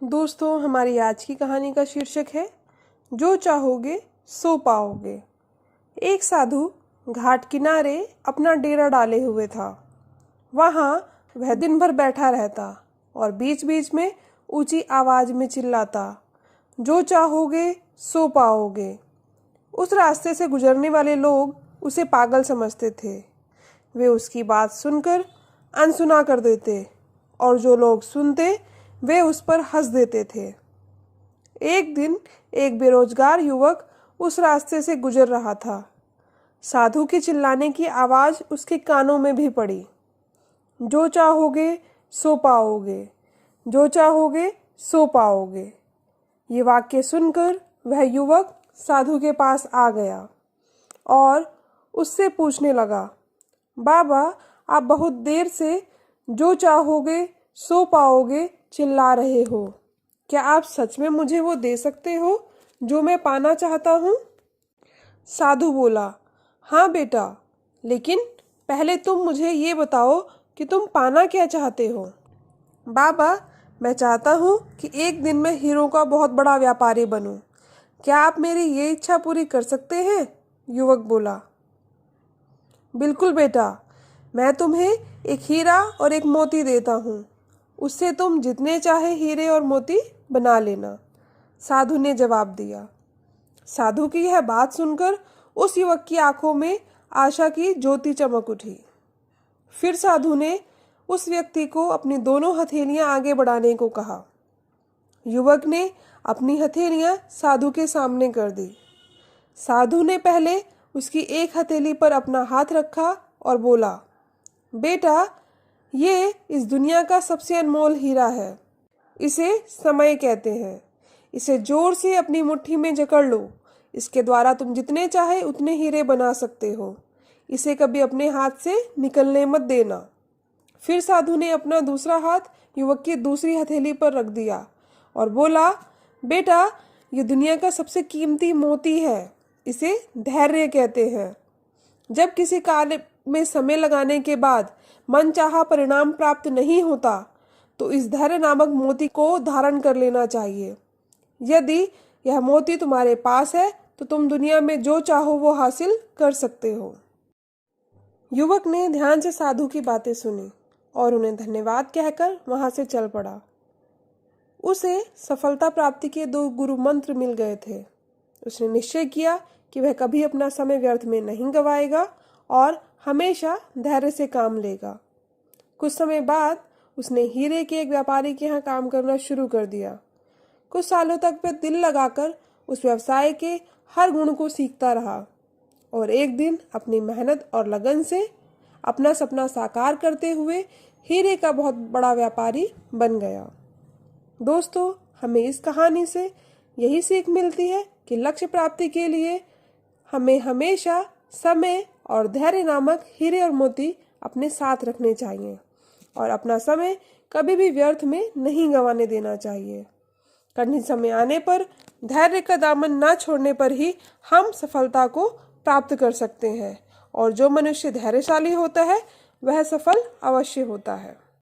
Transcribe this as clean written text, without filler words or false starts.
दोस्तों, हमारी आज की कहानी का शीर्षक है जो चाहोगे सो पाओगे। एक साधु घाट किनारे अपना डेरा डाले हुए था। वहाँ वह दिन भर बैठा रहता और बीच बीच में ऊंची आवाज में चिल्लाता, जो चाहोगे सो पाओगे। उस रास्ते से गुजरने वाले लोग उसे पागल समझते थे। वे उसकी बात सुनकर अनसुना कर देते और जो लोग सुनते वे उस पर हंस देते थे। एक दिन एक बेरोजगार युवक उस रास्ते से गुजर रहा था। साधु के चिल्लाने की आवाज उसके कानों में भी पड़ी, जो चाहोगे सो पाओगे, जो चाहोगे सो पाओगे। ये वाक्य सुनकर वह युवक साधु के पास आ गया और उससे पूछने लगा, बाबा, आप बहुत देर से जो चाहोगे सो पाओगे चिल्ला रहे हो। क्या आप सच में मुझे वो दे सकते हो जो मैं पाना चाहता हूँ? साधु बोला, हाँ बेटा, लेकिन पहले तुम मुझे ये बताओ कि तुम पाना क्या चाहते हो। बाबा, मैं चाहता हूँ कि एक दिन मैं हीरों का बहुत बड़ा व्यापारी बनूं। क्या आप मेरी ये इच्छा पूरी कर सकते हैं? युवक बोला, बिल्कुल बेटा, मैं तुम्हें एक हीरा और एक मोती देता हूँ। उससे तुम जितने चाहे हीरे और मोती बना लेना। साधु ने जवाब दिया। साधु की यह बात सुनकर उस युवक की आंखों में आशा की ज्योति चमक उठी। फिर साधु ने उस व्यक्ति को अपनी दोनों हथेलियां आगे बढ़ाने को कहा। युवक ने अपनी हथेलियां साधु के सामने कर दी। साधु ने पहले उसकी एक हथेली पर अपना हाथ रखा और बोला, बेटा, ये इस दुनिया का सबसे अनमोल हीरा है। इसे समय कहते हैं। इसे जोर से अपनी मुट्ठी में जकड़ लो। इसके द्वारा तुम जितने चाहे उतने हीरे बना सकते हो। इसे कभी अपने हाथ से निकलने मत देना। फिर साधु ने अपना दूसरा हाथ युवक की दूसरी हथेली पर रख दिया और बोला, बेटा, ये दुनिया का सबसे कीमती मोती है। इसे धैर्य कहते हैं। जब किसी कार्य में समय लगाने के बाद मनचाहा परिणाम प्राप्त नहीं होता तो इस धैर्य नामक मोती को धारण कर लेना चाहिए। यदि यह मोती तुम्हारे पास है तो तुम दुनिया में जो चाहो वो हासिल कर सकते हो। युवक ने ध्यान से साधु की बातें सुनी और उन्हें धन्यवाद कहकर वहां से चल पड़ा। उसे सफलता प्राप्ति के 2 गुरु मंत्र मिल गए थे। उसने निश्चय किया कि वह कभी अपना समय व्यर्थ में नहीं गवाएगा और हमेशा धैर्य से काम लेगा। कुछ समय बाद उसने हीरे के एक व्यापारी के यहाँ काम करना शुरू कर दिया। कुछ सालों तक वह दिल लगाकर उस व्यवसाय के हर गुण को सीखता रहा और एक दिन अपनी मेहनत और लगन से अपना सपना साकार करते हुए हीरे का बहुत बड़ा व्यापारी बन गया। दोस्तों, हमें इस कहानी से यही सीख मिलती है कि लक्ष्य प्राप्ति के लिए हमें हमेशा समय और धैर्य नामक हीरे और मोती अपने साथ रखने चाहिए और अपना समय कभी भी व्यर्थ में नहीं गंवाने देना चाहिए। कठिन समय आने पर धैर्य का दामन न छोड़ने पर ही हम सफलता को प्राप्त कर सकते हैं और जो मनुष्य धैर्यशाली होता है वह सफल अवश्य होता है।